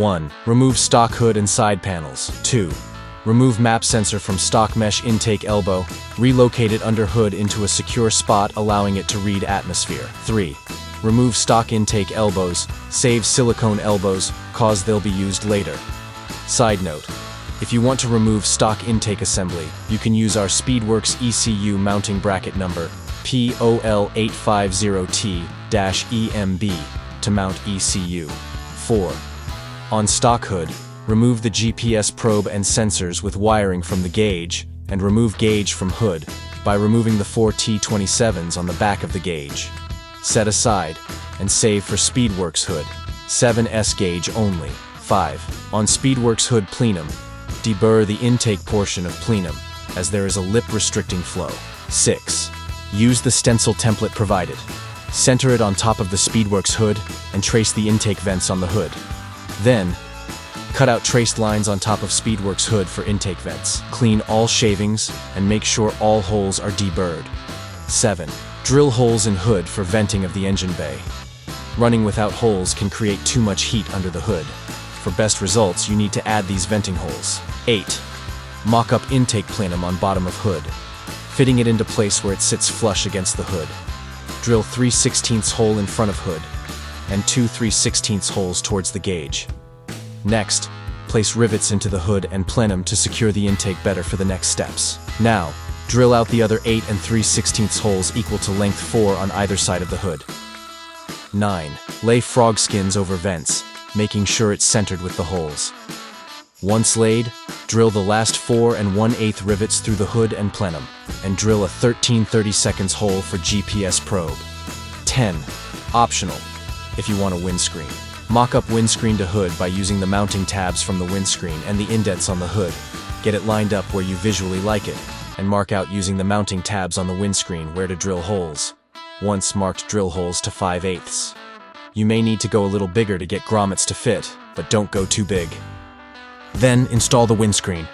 1. Remove stock hood and side panels. 2. Remove map sensor from stock mesh intake elbow. Relocate it under hood into a secure spot, allowing it to read atmosphere. 3. Remove stock intake elbows. Save silicone elbows, cause they'll be used later. Side note: if you want to remove stock intake assembly, you can use our Speedwerx ECU mounting bracket number POL850T-EMB to mount ECU. 4. On stock hood, remove the GPS probe and sensors with wiring from the gauge, and remove gauge from hood by removing the 4 T27s on the back of the gauge. Set aside and save for Speedwerx hood. 7S gauge only. 5. On Speedwerx hood plenum, deburr the intake portion of plenum, as there is a lip restricting flow. 6. Use the stencil template provided. Center it on top of the Speedwerx hood and trace the intake vents on the hood. Then, cut out traced lines on top of Speedwerx hood for intake vents. Clean all shavings and make sure all holes are deburred. 7. Drill holes in hood for venting of the engine bay. Running without holes can create too much heat under the hood. For best results, you need to add these venting holes. 8. Mock up intake plenum on bottom of hood, fitting it into place where it sits flush against the hood. Drill 3/16 hole in front of hood, and 2 3/16 holes towards the gauge. Next, place rivets into the hood and plenum to secure the intake better for the next steps. Now, drill out the other 8 3/16 holes equal to length 4 on either side of the hood. 9. Lay frog skins over vents, making sure it's centered with the holes. Once laid, drill the last 4 1/8 rivets through the hood and plenum, and drill a 13/32 hole for GPS probe. 10. Optional, if you want a windscreen. Mock up windscreen to hood by using the mounting tabs from the windscreen and the indents on the hood. Get it lined up where you visually like it, and mark out using the mounting tabs on the windscreen where to drill holes. Once marked drill holes to 5/8. You may need to go a little bigger to get grommets to fit, but don't go too big. Then install the windscreen.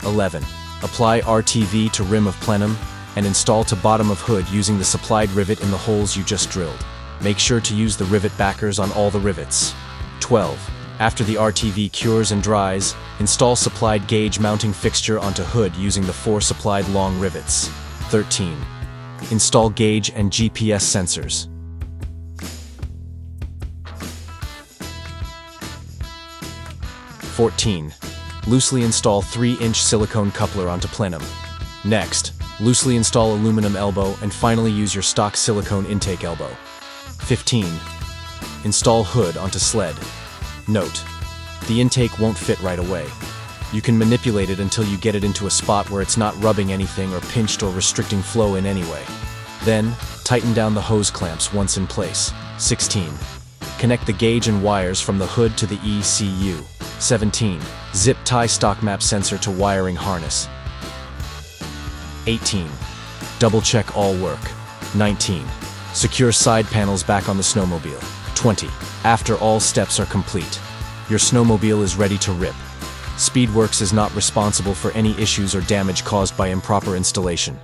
11. Apply RTV to rim of plenum and install to bottom of hood using the supplied rivet in the holes you just drilled. Make sure to use the rivet backers on all the rivets. 12. After the RTV cures and dries, install supplied gauge mounting fixture onto hood using the 4 supplied long rivets. 13. Install gauge and GPS sensors. 14. Loosely install 3-inch silicone coupler onto plenum. Next, loosely install aluminum elbow and finally use your stock silicone intake elbow. 15. Install hood onto sled. Note: the intake won't fit right away. You can manipulate it until you get it into a spot where it's not rubbing anything or pinched or restricting flow in any way. Then, tighten down the hose clamps once in place. 16. Connect the gauge and wires from the hood to the ECU. 17. Zip tie stock map sensor to wiring harness. 18. Double check all work. 19. Secure side panels back on the snowmobile. 20. After all steps are complete, your snowmobile is ready to rip. Speedwerx is not responsible for any issues or damage caused by improper installation.